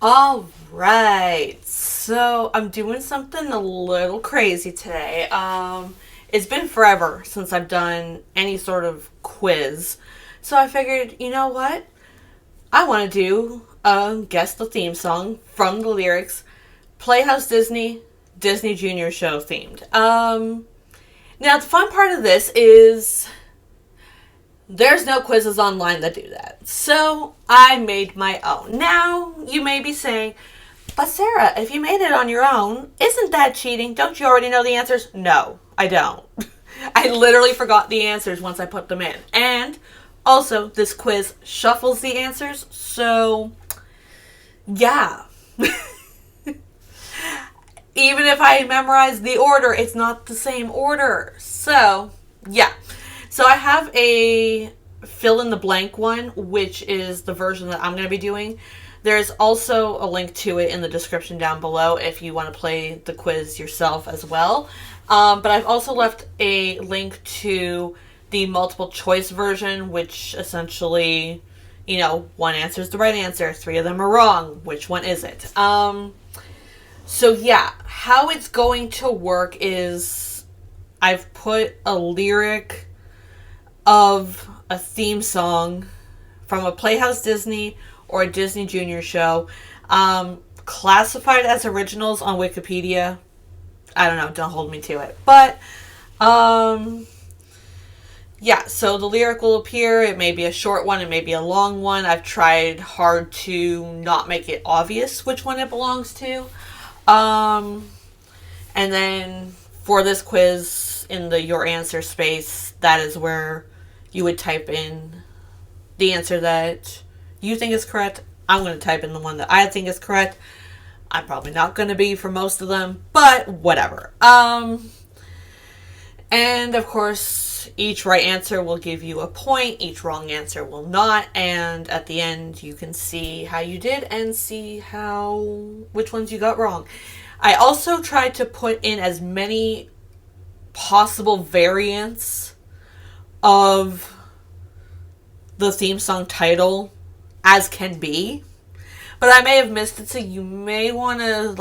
All right. So I'm doing something a little crazy today. It's been forever since I've done any sort of quiz. So I figured, you know what? I want to do guess the theme song from the lyrics Playhouse Disney Junior Show themed. Now the fun part of this is there's no quizzes online that do that. So I made my own. Now, you may be saying, but Sarah, if you made it on your own, isn't that cheating? Don't you already know the answers? No, I don't. I literally forgot the answers once I put them in. And also, this quiz shuffles the answers. So, yeah. Even if I memorize the order, it's not the same order. So, yeah. So I have a fill in the blank one, which is the version that I'm going to be doing. There's also a link to it in the description down below if you want to play the quiz yourself as well. But I've also left a link to the multiple choice version, which essentially, one answer is the right answer, three of them are wrong. Which one is it? So yeah, how it's going to work is I've put a lyric of a theme song from a Playhouse Disney or a Disney Junior show, classified as originals on Wikipedia. I don't know, don't hold me to it. But, yeah, so the lyric will appear. It may be a short one, it may be a long one. I've tried hard to not make it obvious which one it belongs to. And then for this quiz, in the your answer space, that is where you would type in the answer that you think is correct. I'm going to type in the one that I think is correct. I'm probably not going to be for most of them, but whatever. And of course, each right answer will give you a point. Each wrong answer will not. And at the end, you can see how you did and see which ones you got wrong. I also tried to put in as many possible variants of the theme song title as can be, but I may have missed it, so you may want to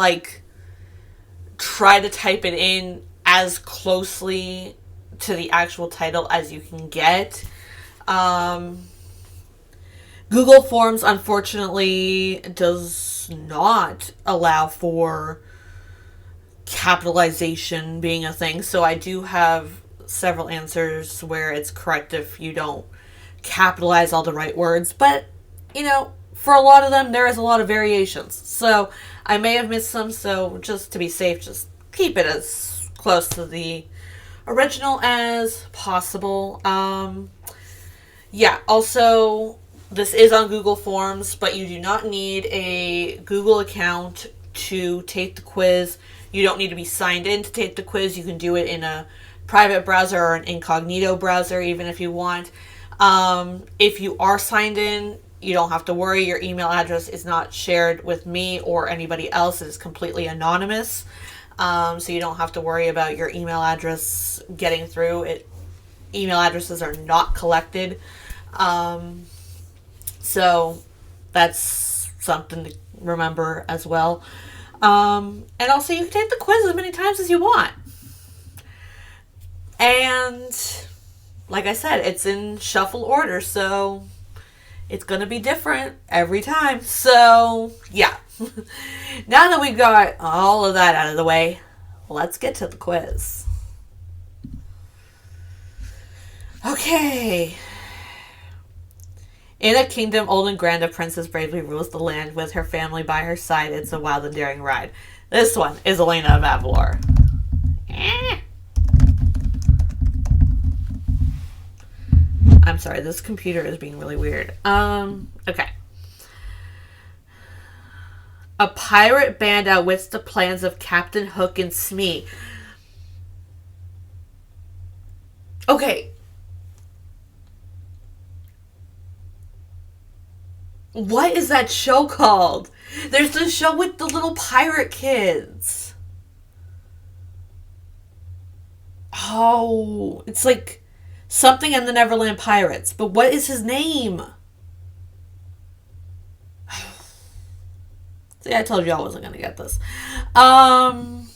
try to type it in as closely to the actual title as you can get. Google Forms unfortunately does not allow for capitalization being a thing, so I do have several answers where it's correct if you don't capitalize all the right words, but for a lot of them there is a lot of variations, so I may have missed some. So just to be safe, just keep it as close to the original as possible. Yeah, also this is on Google Forms, but you do not need a Google account to take the quiz. You don't need to be signed in to take the quiz. You can do it in a private browser or an incognito browser, even if you want. If you are signed in, you don't have to worry. Your email address is not shared with me or anybody else. It is completely anonymous. So you don't have to worry about your email address getting through. Email addresses are not collected. So that's something to remember as well. And also you can take the quiz as many times as you want. And like I said, it's in shuffle order, so it's going to be different every time. So, yeah. Now that we've got all of that out of the way, let's get to the quiz. Okay. In a kingdom old and grand, a princess bravely rules the land with her family by her side. It's a wild and daring ride. This one is Halina of Avalor. I'm sorry, this computer is being really weird. Okay. A pirate band outwits the plans of Captain Hook and Smee. Okay. What is that show called? There's the show with the little pirate kids. Oh, it's like something in the Neverland Pirates. But what is his name? See, I told you I wasn't going to get this. Um,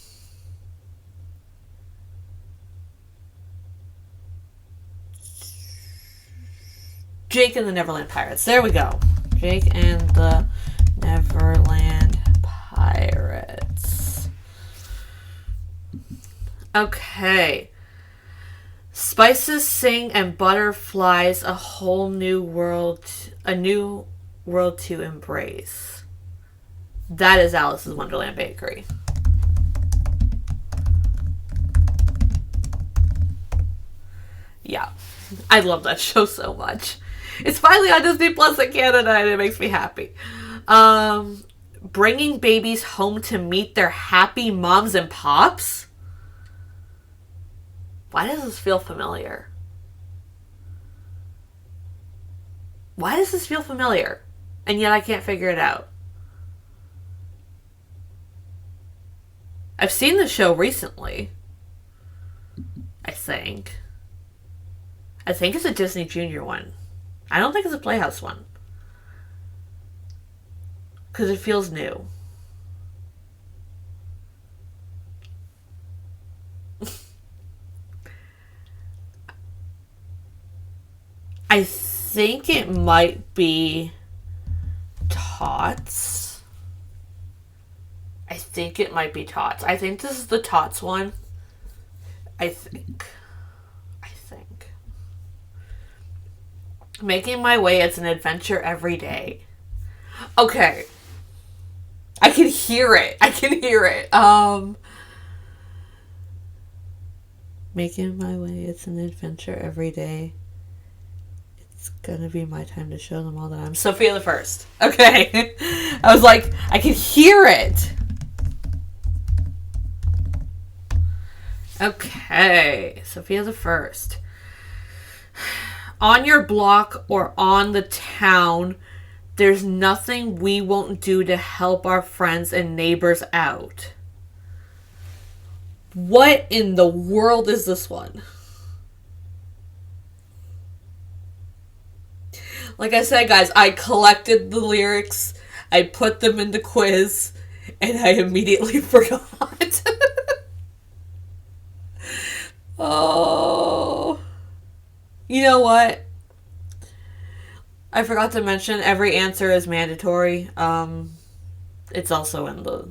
Jake and the Neverland Pirates. There we go. Jake and the Neverland Pirates. Okay. Spices sing and butterflies a whole new world, a new world to embrace. That is Alice's Wonderland Bakery. Yeah. I love that show so much. It's finally on Disney Plus in Canada and it makes me happy. Bringing babies home to meet their happy moms and pops? Why does this feel familiar? Why does this feel familiar? And yet I can't figure it out. I've seen the show recently. I think. It's a Disney Junior one. I don't think it's a Playhouse one. Because it feels new. I think it might be Tots. I think it might be Tots. I think this is the Tots one. I think. Making my way, it's an adventure every day. Okay. I can hear it. Making my way, it's an adventure every day. It's gonna be my time to show them all that I'm Sophia the First. Okay. I was like, I can hear it. Okay. Sophia the First. On your block or on the town, there's nothing we won't do to help our friends and neighbors out. What in the world is this one? Like I said, guys, I collected the lyrics, I put them in the quiz, and I immediately forgot. Oh... You know what? I forgot to mention every answer is mandatory. It's also in the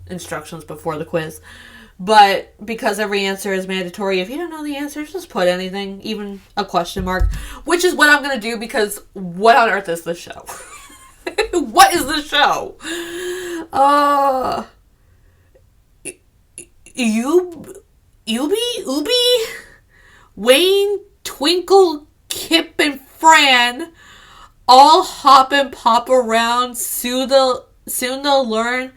instructions before the quiz. But because every answer is mandatory, if you don't know the answers, just put anything, even a question mark, which is what I'm going to do because what on earth is this show? What is this show? Ubi? Wayne, Twinkle, Kip, and Fran all hop and pop around. Soon they'll learn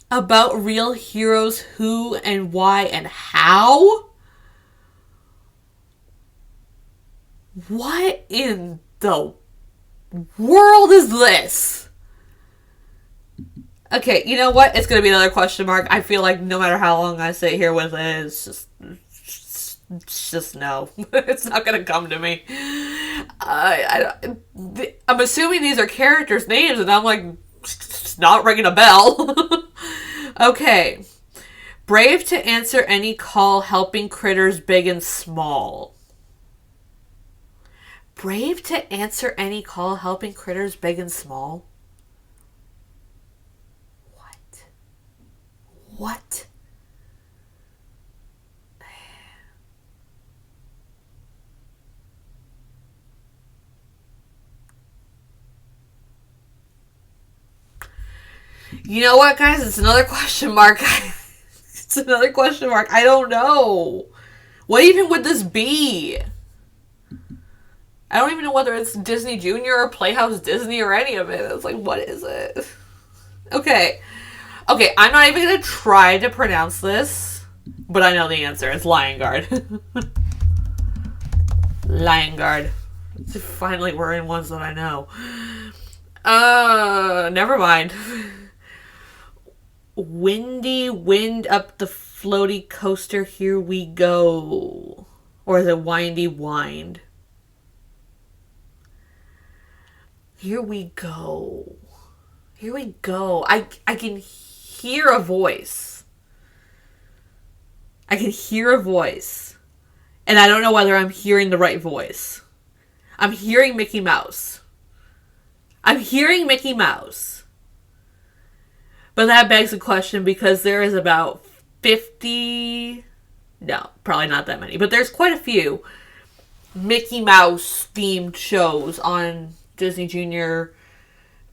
about real heroes, who and why and how. What in the world is this? Okay, you know what? It's going to be another question mark. I feel like no matter how long I sit here with it, it's just no. It's not gonna come to me. I'm assuming these are characters' names, and I'm like, it's not ringing a bell. Okay. Brave to answer any call, helping critters big and small. Brave to answer any call, helping critters big and small? What? You know what, guys? It's another question mark. It's another question mark. I don't know. What even would this be? I don't even know whether it's Disney Junior or Playhouse Disney or any of it. It's like, what is it? Okay, I'm not even going to try to pronounce this, but I know the answer. It's Lion Guard. Lion Guard. Finally, we're in ones that I know. Never mind. Windy wind up the floaty coaster, here we go. Or is it windy wind? Here we go. Here we go. I can hear a voice. I can hear a voice. And I don't know whether I'm hearing the right voice. I'm hearing Mickey Mouse. I'm hearing Mickey Mouse. But that begs the question because there is about 50... No, probably not that many. But there's quite a few Mickey Mouse themed shows on Disney Junior,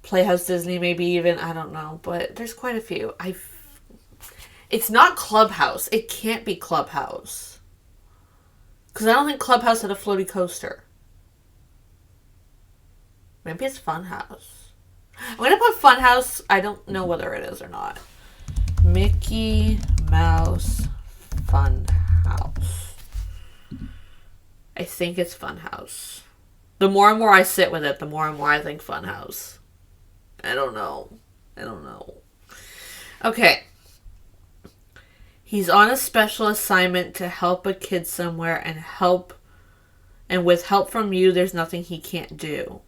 Playhouse Disney, maybe even. I don't know. But there's quite a few. It's not Clubhouse. It can't be Clubhouse. Because I don't think Clubhouse had a floaty coaster. Maybe it's Funhouse. I'm going to put Funhouse. I don't know whether it is or not. Mickey Mouse Funhouse. I think it's Funhouse. The more and more I sit with it, the more and more I think Funhouse. I don't know. Okay. He's on a special assignment to help a kid somewhere and with help from you, there's nothing he can't do.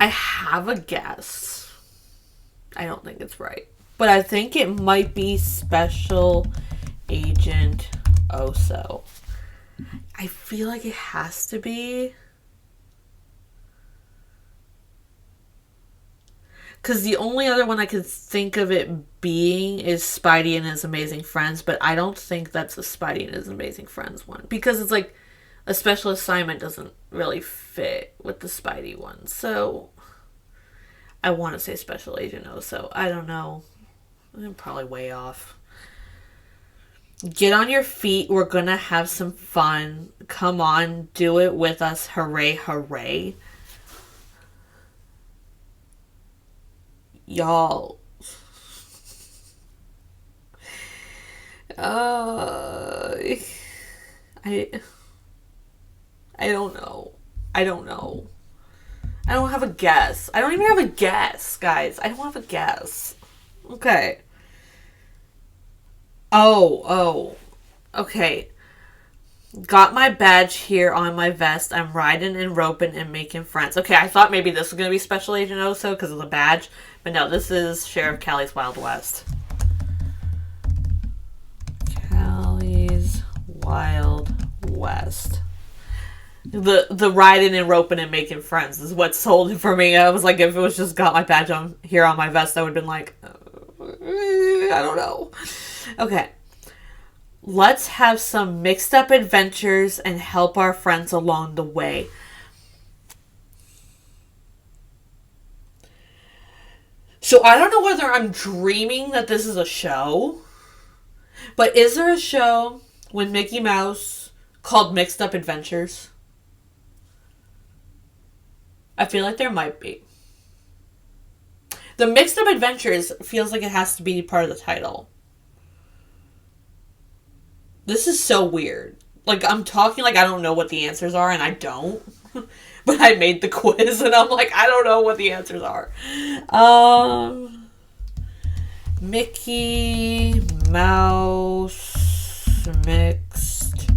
I have a guess. I don't think it's right. But I think it might be Special Agent Oso. I feel like it has to be. Because the only other one I can think of it being is Spidey and His Amazing Friends. But I don't think that's a Spidey and His Amazing Friends one. Because it's like a special assignment doesn't really fit with the Spidey one. So I want to say Special Agent Oso. I don't know. I'm probably way off. Get on your feet. We're going to have some fun. Come on. Do it with us. Hooray, hooray. Y'all. I don't know. I don't have a guess. I don't even have a guess, guys. I don't have a guess. Okay. Oh. Okay. Got my badge here on my vest. I'm riding and roping and making friends. Okay, I thought maybe this was going to be Special Agent Oso because of the badge. But no, this is Sheriff Callie's Wild West. Callie's Wild West. The riding and roping and making friends is what sold it for me. I was like, if it was just got my badge on here on my vest, I would have been like, I don't know. Okay. Let's have some mixed up adventures and help our friends along the way. So I don't know whether I'm dreaming that this is a show, but is there a show with Mickey Mouse called Mixed Up Adventures? I feel like there might be. The Mixed Up Adventures feels like it has to be part of the title. This is so weird. Like, I'm talking like I don't know what the answers are, and I don't. But I made the quiz, and I'm like, I don't know what the answers are. Mickey Mouse Mixed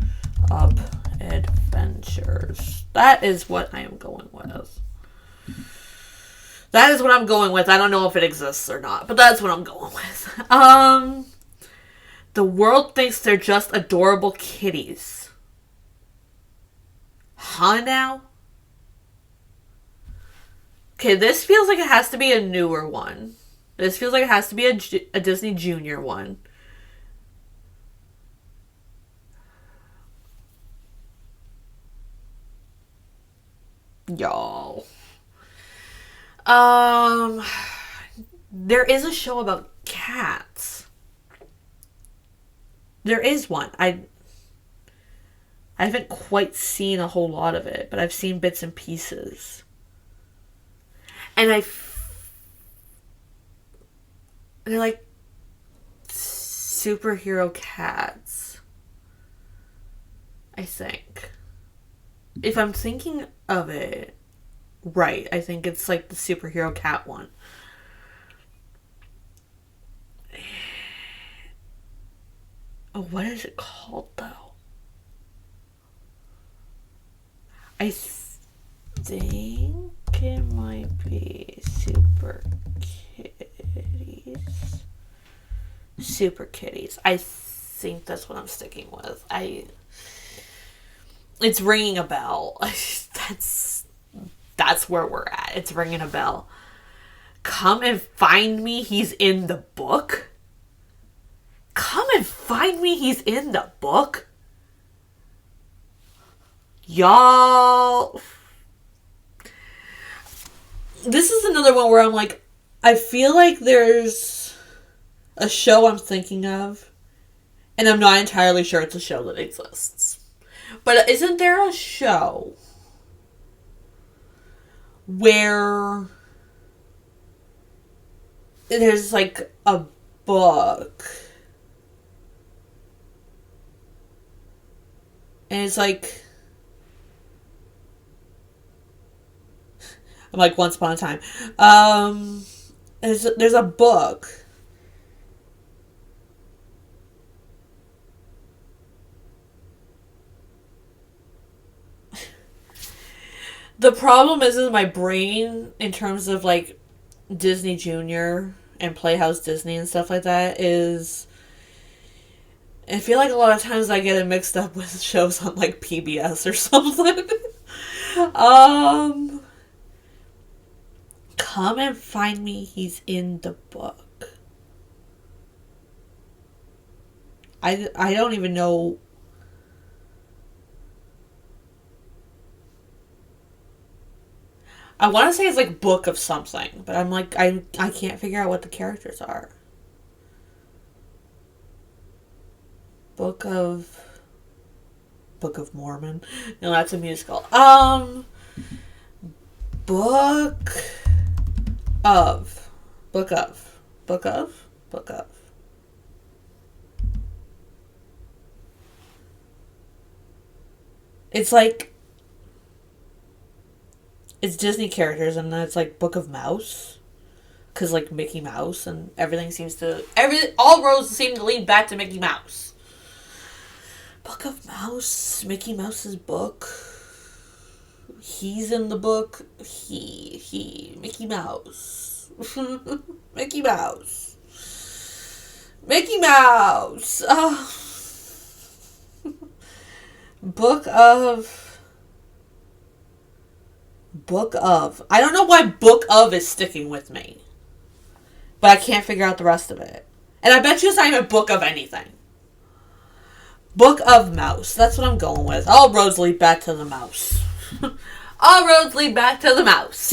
Up Adventures. That is what I am going with. That is what I'm going with. I don't know if it exists or not, but that's what I'm going with. The world thinks they're just adorable kitties. Huh now? Okay, this feels like it has to be a newer one. This feels like it has to be a Disney Junior one. Y'all. There is a show about cats. There is one. I haven't quite seen a whole lot of it, but I've seen bits and pieces. And they're like superhero cats, I think. If I'm thinking of it right, I think it's like the superhero cat one. Oh, what is it called though? I think it might be Super Kitties. Super Kitties. I think that's what I'm sticking with. It's ringing a bell. That's where we're at. It's ringing a bell. Come and find me. He's in the book. Come and find me. He's in the book. Y'all. This is another one where I'm like, I feel like there's a show I'm thinking of, and I'm not entirely sure it's a show that exists. But isn't there a show where there's like a book and it's like, I'm like Once Upon a Time. There's a book. The problem is my brain, in terms of like Disney Junior and Playhouse Disney and stuff like that, is, I feel like a lot of times I get it mixed up with shows on like PBS or something. Come and find me. He's in the book. I don't even know. I want to say it's like book of something, but I'm like, I can't figure out what the characters are. Book of Mormon. No, that's a musical. Book of. It's like, it's Disney characters, and then it's like Book of Mouse. Because like Mickey Mouse, and everything seems to, all roads seem to lead back to Mickey Mouse. Book of Mouse, Mickey Mouse's book. He's in the book. Mickey Mouse. Mickey Mouse. Mickey Mouse. Oh. Book of. I don't know why Book of is sticking with me. But I can't figure out the rest of it. And I bet you it's not even Book of anything. Book of Mouse. That's what I'm going with. All roads lead back to the mouse. All roads lead back to the mouse.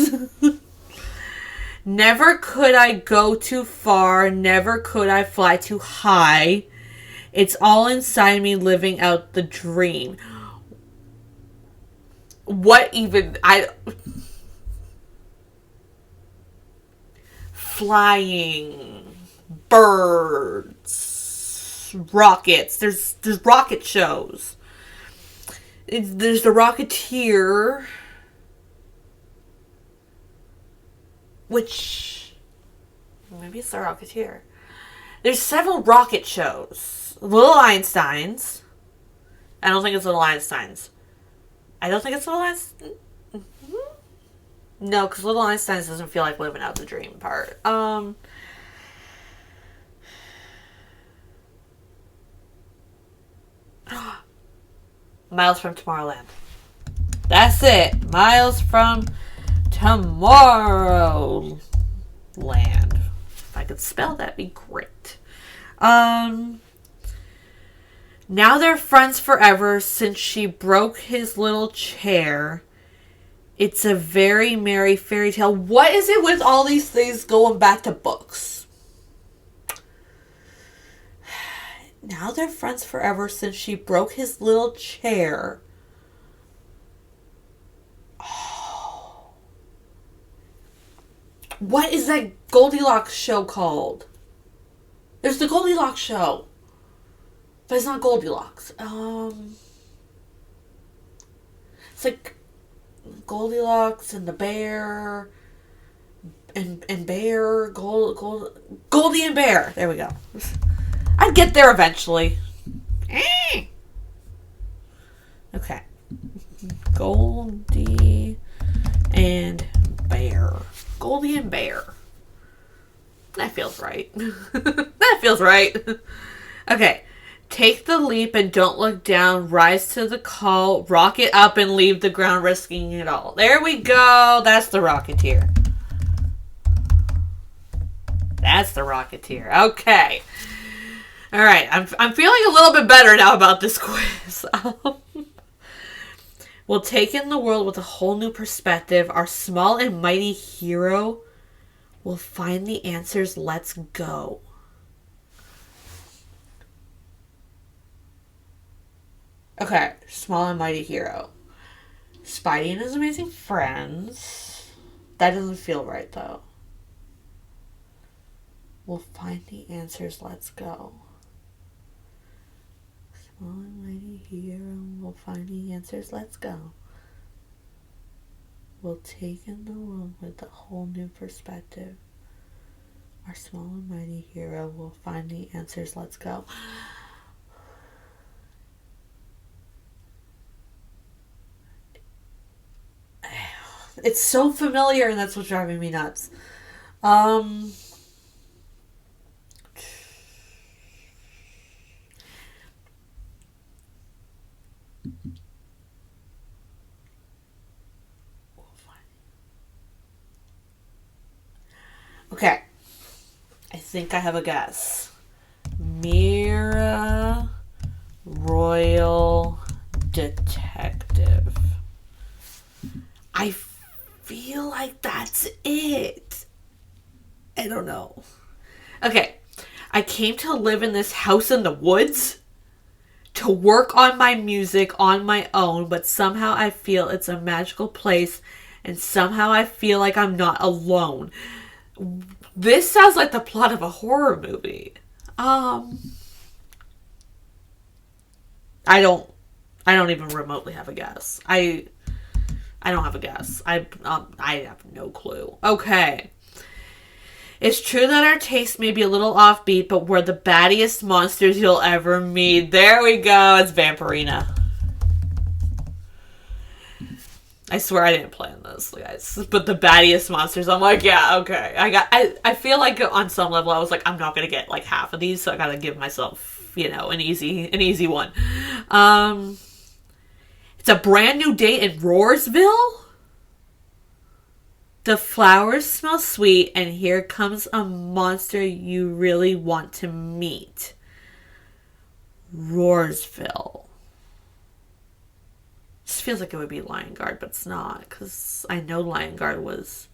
Never could I go too far. Never could I fly too high. It's all inside me living out the dream. What even? Flying. Birds. Rockets. There's rocket shows. There's the Rocketeer. Which, maybe it's the Rocketeer. There's several rocket shows. Little Einsteins. I don't think it's Little Einsteins. No, because Little Einsteins doesn't feel like living out the dream part. Miles from Tomorrowland. That's it. Miles from Tomorrowland. If I could spell, that'd be great. Now they're friends forever since she broke his little chair. It's a very merry fairy tale. What is it with all these things going back to books? Now they're friends forever since she broke his little chair. Oh. What is that Goldilocks show called? There's the Goldilocks show. But it's not Goldilocks. It's like Goldilocks and the bear and bear Goldie and Bear. There we go. I'd get there eventually. Okay. Goldie and Bear. Goldie and Bear. That feels right. That feels right. Okay. Take the leap and don't look down. Rise to the call. Rocket up and leave the ground, risking it all. There we go. That's the Rocketeer. That's the Rocketeer. Okay. All right. I'm feeling a little bit better now about this quiz. We'll take in the world with a whole new perspective. Our small and mighty hero will find the answers. Let's go. Okay, small and mighty hero. Spidey and his amazing friends. That doesn't feel right, though. We'll find the answers. Let's go. Small and mighty hero. We'll find the answers. Let's go. We'll take in the world with a whole new perspective. Our small and mighty hero will find the answers. Let's go. It's so familiar, and that's what's driving me nuts. Okay. I think I have a guess. Mira Royal Detective. I feel like that's it. I don't know. Okay. I came to live in this house in the woods to work on my music on my own, but somehow I feel it's a magical place, and somehow I feel like I'm not alone. This sounds like the plot of a horror movie. I don't even remotely have a guess. I don't have a guess. I have no clue. Okay. It's true that our taste may be a little offbeat, but we're the battiest monsters you'll ever meet. There we go. It's Vampirina. I swear I didn't plan this, guys. But the battiest monsters, I'm like, yeah, okay. I feel like on some level I was like, I'm not gonna get like half of these, so I gotta give myself, an easy one. It's a brand new day in Roarsville. The flowers smell sweet, and here comes a monster you really want to meet. Roarsville. This feels like it would be Lion Guard, but it's not, because I know Lion Guard was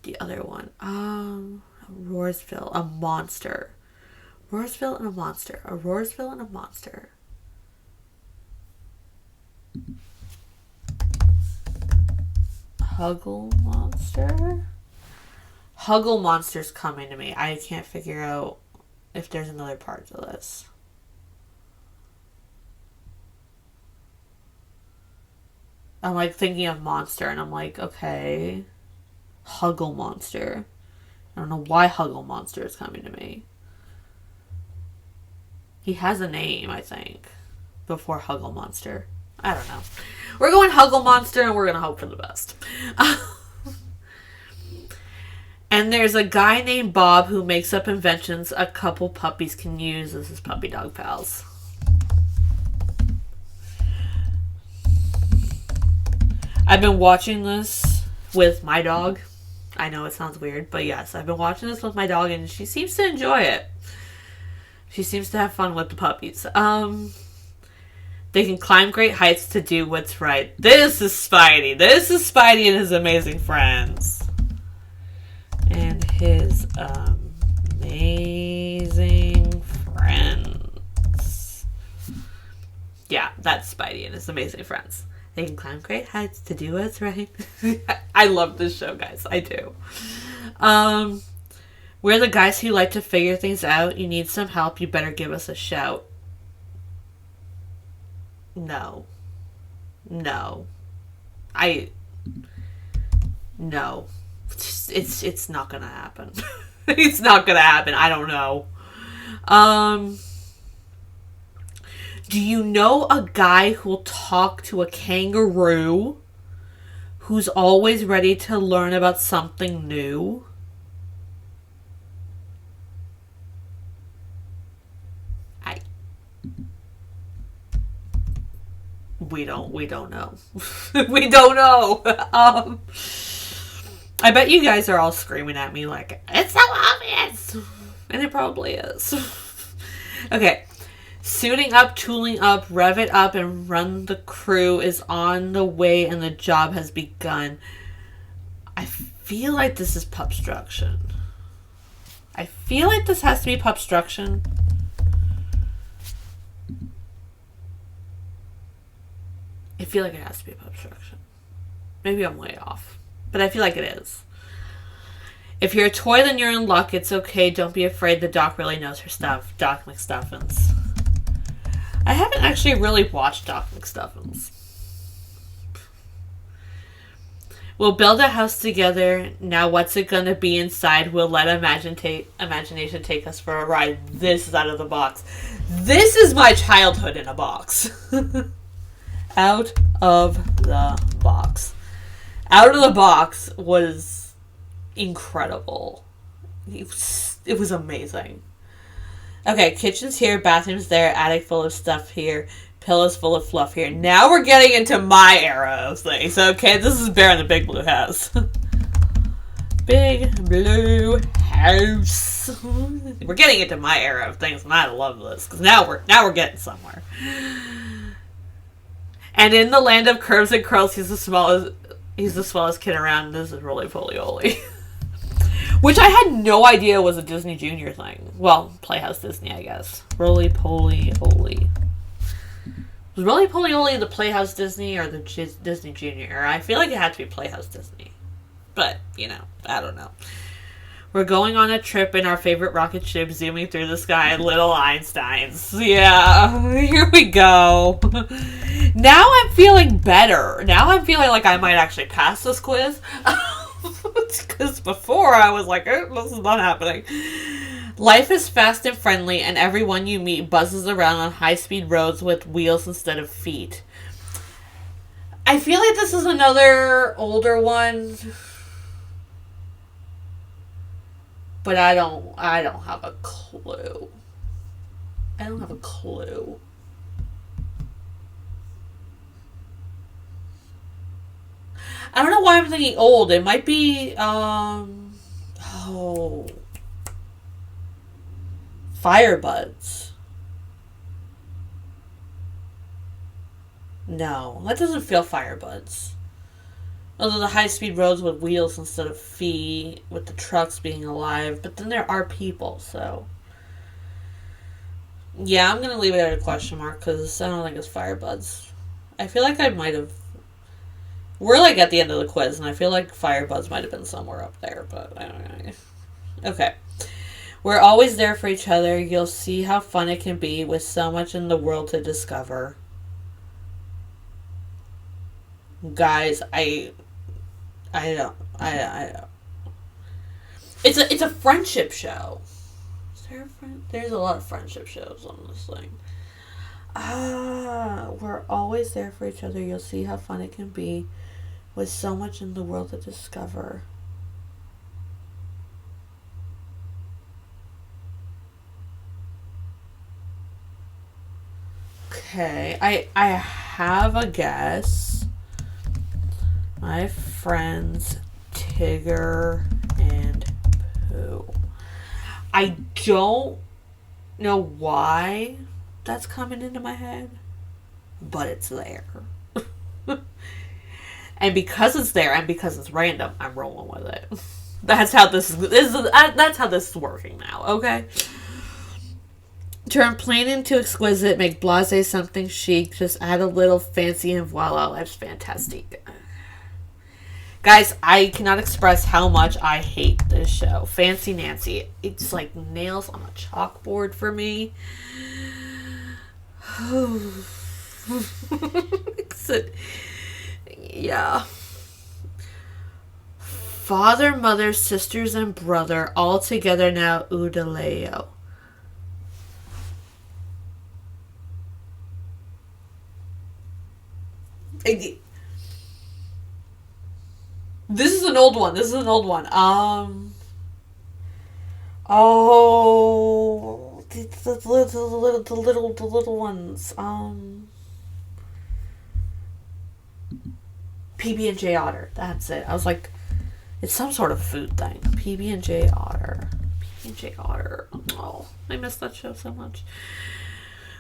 the other one. Roarsville, a monster. Roarsville and a monster. A Roarsville and a monster. Huggle Monster? Huggle Monster's coming to me. I can't figure out if there's another part to this. I'm like thinking of monster, and I'm like, okay. Huggle Monster. I don't know why Huggle Monster is coming to me. He has a name, I think, before Huggle Monster. I don't know. We're going Huggle Monster, and we're going to hope for the best. And there's a guy named Bob who makes up inventions a couple puppies can use as his puppy dog pals. I've been watching this with my dog. I know it sounds weird, but yes, I've been watching this with my dog, and she seems to enjoy it. She seems to have fun with the puppies. They can climb great heights to do what's right. This is Spidey. This is Spidey and his amazing friends. And his amazing friends. Yeah, that's Spidey and his amazing friends. They can climb great heights to do what's right. I love this show, guys. I do. We're the guys who like to figure things out. You need some help, you better give us a shout. No. No. No. It's not gonna happen. It's not gonna happen. I don't know. Do you know a guy who'll talk to a kangaroo who's always ready to learn about something new? I we don't know. We don't know. I bet you guys are all screaming at me like, it's so obvious. And it probably is. Okay. Suiting up, tooling up, rev it up, and run the crew is on the way and the job has begun. I feel like this is Pupstruction. I feel like this has to be Pupstruction. I feel like it has to be Pupstruction. Maybe I'm way off. But I feel like it is. If you're a toy, then you're in luck. It's okay. Don't be afraid. The doc really knows her stuff. Doc McStuffins. I haven't actually really watched Doc McStuffins. We'll build a house together. Now what's it gonna be inside? We'll let imagination take us for a ride. This is out of the box. This is my childhood in a box. Out of the box. Out of the box was incredible. It was amazing. Okay, kitchen's here, bathroom's there, attic full of stuff here, pillows full of fluff here. Now we're getting into my era of things. Okay, this is Bear in the Big Blue House. Big Blue House. We're getting into my era of things, and I love this because now we're getting somewhere. And in the land of curves and curls, he's the smallest kid around. This is Roly Poly Oly. Which I had no idea was a Disney Junior thing. Well, Playhouse Disney, I guess. Roly Poly Oly. Was Roly Poly Oly the Playhouse Disney or the Disney Junior? I feel like it had to be Playhouse Disney. But, I don't know. We're going on a trip in our favorite rocket ship, zooming through the sky, little Einsteins. Yeah, here we go. Now I'm feeling better. Now I'm feeling like I might actually pass this quiz. Because before I was like, this is not happening. Life is fast and friendly, and everyone you meet buzzes around on high-speed roads with wheels instead of feet. I feel like this is another older one, but I don't have a clue. I don't have a clue. I don't know why I'm thinking old. It might be, Firebuds. No, that doesn't feel Firebuds. Although the high-speed roads with wheels instead of feet, with the trucks being alive. But then there are people, so. Yeah, I'm going to leave it at a question mark, because I don't think it's Firebuds. I feel like I might have. We're like at the end of the quiz, and I feel like Firebuds might have been somewhere up there, but I don't know. Okay. We're always there for each other. You'll see how fun it can be with so much in the world to discover. Guys, I don't. It's a friendship show. Is there a friend? There's a lot of friendship shows on this thing. We're always there for each other. You'll see how fun it can be with so much in the world to discover. Okay, I have a guess. My friends Tigger and Pooh. I don't know why that's coming into my head, but it's there. And because it's there and because it's random, I'm rolling with it. That's how this is working now, okay? Turn plain into exquisite, make blasé something chic, just add a little fancy and voila, life's fantastic. Guys, I cannot express how much I hate this show. Fancy Nancy. It's like nails on a chalkboard for me. Yeah. Father, mother, sisters, and brother all together now, Udaleo. This is an old one. This is an old one. Oh, the little ones. PB&J Otter. That's it. I was like, it's some sort of food thing. PB&J Otter. PB&J Otter. Oh, I miss that show so much.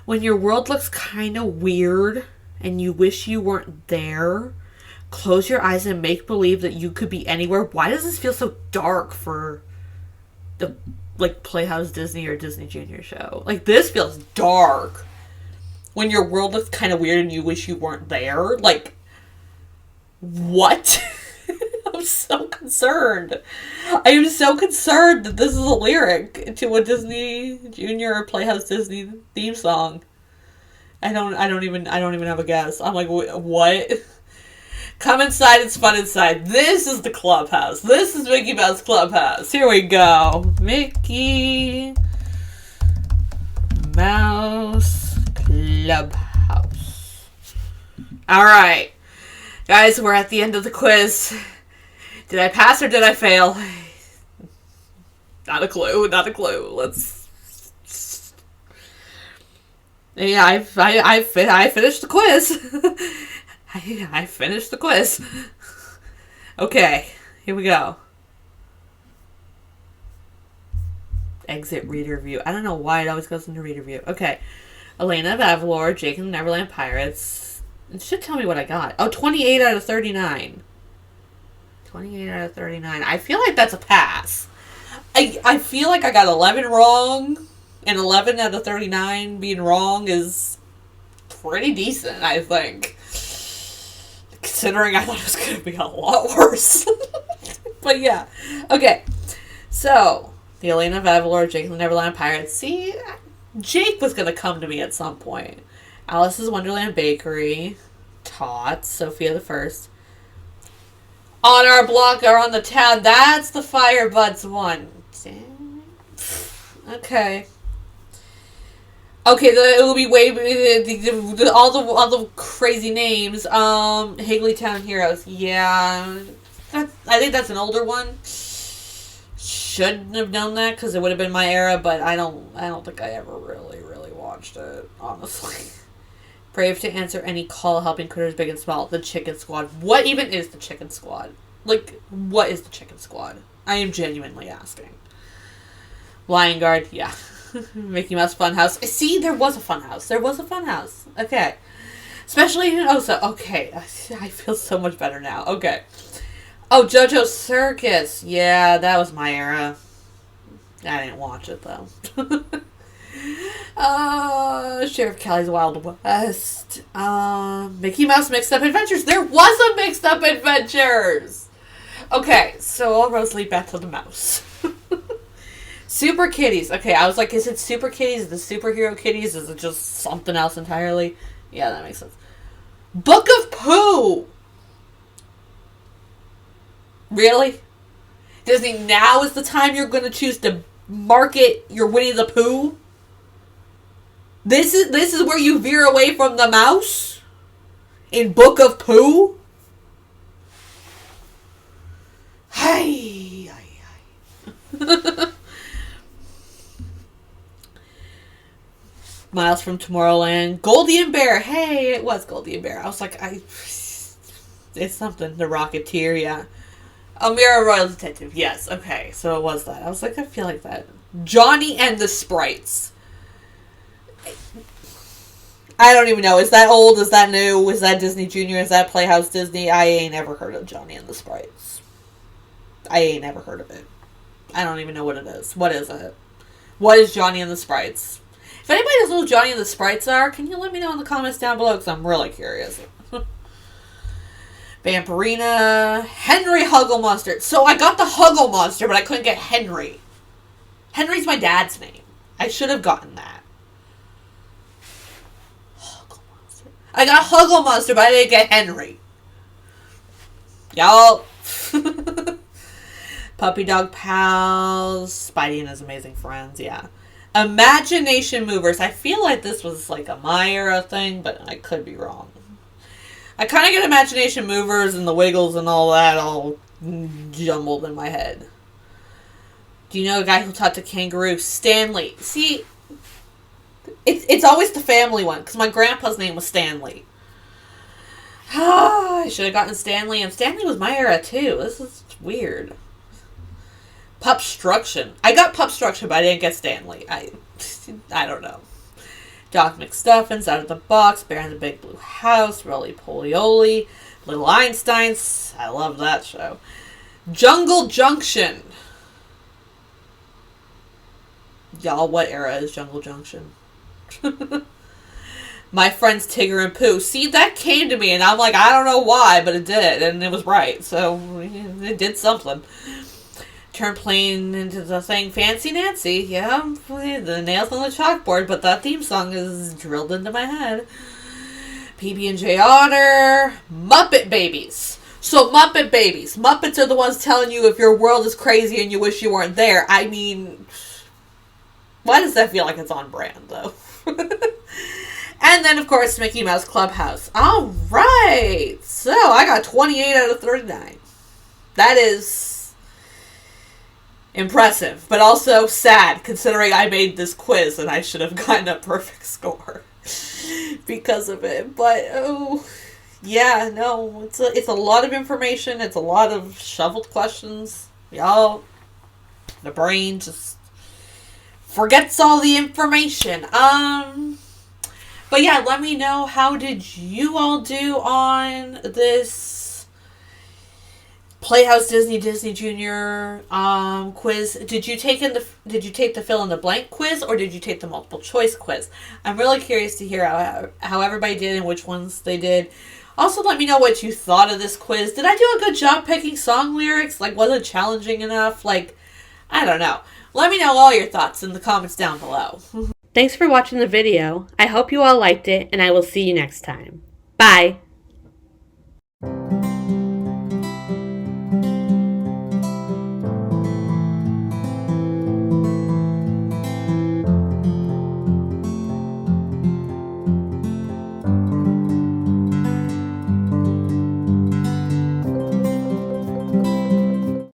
When your world looks kind of weird and you wish you weren't there, close your eyes and make believe that you could be anywhere. Why does this feel so dark for the like Playhouse Disney or Disney Junior show? Like, this feels dark. When your world looks kind of weird and you wish you weren't there. Like, what? I'm so concerned. I am so concerned that this is a lyric to a Disney Junior or Playhouse Disney theme song. I don't even have a guess. I'm like, what? Come inside, it's fun inside. This is the clubhouse. This is Mickey Mouse Clubhouse. Here we go. Mickey Mouse Clubhouse. Alright. Guys, we're at the end of the quiz. Did I pass or did I fail? Not a clue. Not a clue. Let's... Yeah, I finished the quiz. I finished the quiz. Okay, here we go. Exit reader view. I don't know why it always goes into reader view. Okay. Halina of Avalor, Jake and the Neverland Pirates. It should tell me what I got. Oh, 28 out of 39. 28 out of 39. I feel like that's a pass. I feel like I got 11 wrong. And 11 out of 39 being wrong is pretty decent, I think. Considering I thought it was going to be a lot worse. But yeah. Okay. So, the Halina of Avalor, Jake and the Neverland Pirates. See, Jake was going to come to me at some point. Alice's Wonderland Bakery. Tots. Sophia the First. On our block or on the town. That's the Firebuds one. Okay. Okay, it will be way all the crazy names. Higglytown Heroes. Yeah, I think that's an older one. Shouldn't have known that because it would have been my era, but I don't think I ever really watched it, honestly. Brave to answer any call, helping critters big and small. The Chicken Squad. What even is the Chicken Squad? Like, what is the Chicken Squad? I am genuinely asking. Lion Guard. Yeah. Mickey Mouse Funhouse. See, there was a Funhouse. There was a Funhouse. Okay. Especially in Osa. Okay. I feel so much better now. Okay. Oh, JoJo's Circus. Yeah, that was my era. I didn't watch it, though. Sheriff Kelly's Wild West. Mickey Mouse Mixed Up Adventures. There was a Mixed Up Adventures! Okay, so all roads lead back to the mouse. Super Kitties. Okay, I was like, is it Super Kitties? Is it the Superhero Kitties? Is it just something else entirely? Yeah, that makes sense. Book of Pooh! Really? Disney, now is the time you're going to choose to market your Winnie the Pooh? This is where you veer away from the mouse? In Book of Pooh? Hi. Miles from Tomorrowland. Goldie and Bear. Hey, it was Goldie and Bear. I was like, it's something. The Rocketeer, yeah. Amira Royal Detective. Yes, okay. So it was that. I was like, I feel like that. Johnny and the Sprites. I don't even know. Is that old? Is that new? Is that Disney Junior? Is that Playhouse Disney? I ain't ever heard of Johnny and the Sprites. I ain't ever heard of it. I don't even know what it is. What is it? What is Johnny and the Sprites? If anybody knows who Johnny and the Sprites are, can you let me know in the comments down below? Because I'm really curious. Vampirina. Henry Huggle Monster. So I got the Huggle Monster, but I couldn't get Henry. Henry's my dad's name. I should have gotten that. Huggle Monster. I got Huggle Monster, but I didn't get Henry. Y'all. Puppy Dog Pals. Spidey and His Amazing Friends. Yeah. Imagination Movers. I feel like this was like a my era thing, but I could be wrong. I kind of get Imagination Movers and the Wiggles and all that all jumbled in my head. Do you know a guy who talked to kangaroo? Stanley. See, it's always the family one, because my grandpa's name was Stanley. I should have gotten Stanley, and Stanley was my era too. This is weird. Pupstruction. I got Pupstruction, but I didn't get Stanley. I don't know. Doc McStuffins, Out of the Box, Bear in the Big Blue House, Rolly Polioli, Little Einsteins. I love that show. Jungle Junction. Y'all, what era is Jungle Junction? My Friends Tigger and Pooh. See, that came to me, and I'm like, I don't know why, but it did, and it was right. So, it did something. Turn plain into the thing. Fancy Nancy. Yeah, the nails on the chalkboard, but that theme song is drilled into my head. PB&J Otter. Muppet Babies. So, Muppet Babies. Muppets are the ones telling you if your world is crazy and you wish you weren't there. I mean, why does that feel like it's on brand, though? And then, of course, Mickey Mouse Clubhouse. All right. So, I got 28 out of 39. That is impressive, but also sad, considering I made this quiz and I should have gotten a perfect score because of it. But, oh, yeah, no, it's a lot of information. It's a lot of shoveled questions. Y'all, the brain just forgets all the information. But yeah, let me know, how did you all do on this Playhouse Disney Junior quiz? Did you take the fill in the blank quiz, or did you take the multiple choice quiz? I'm really curious to hear how everybody did and which ones they did. Also, let me know what you thought of this quiz. Did I do a good job picking song lyrics? Like, was it challenging enough? Like, I don't know. Let me know all your thoughts in the comments down below. Thanks for watching the video. I hope you all liked it, and I will see you next time. Bye!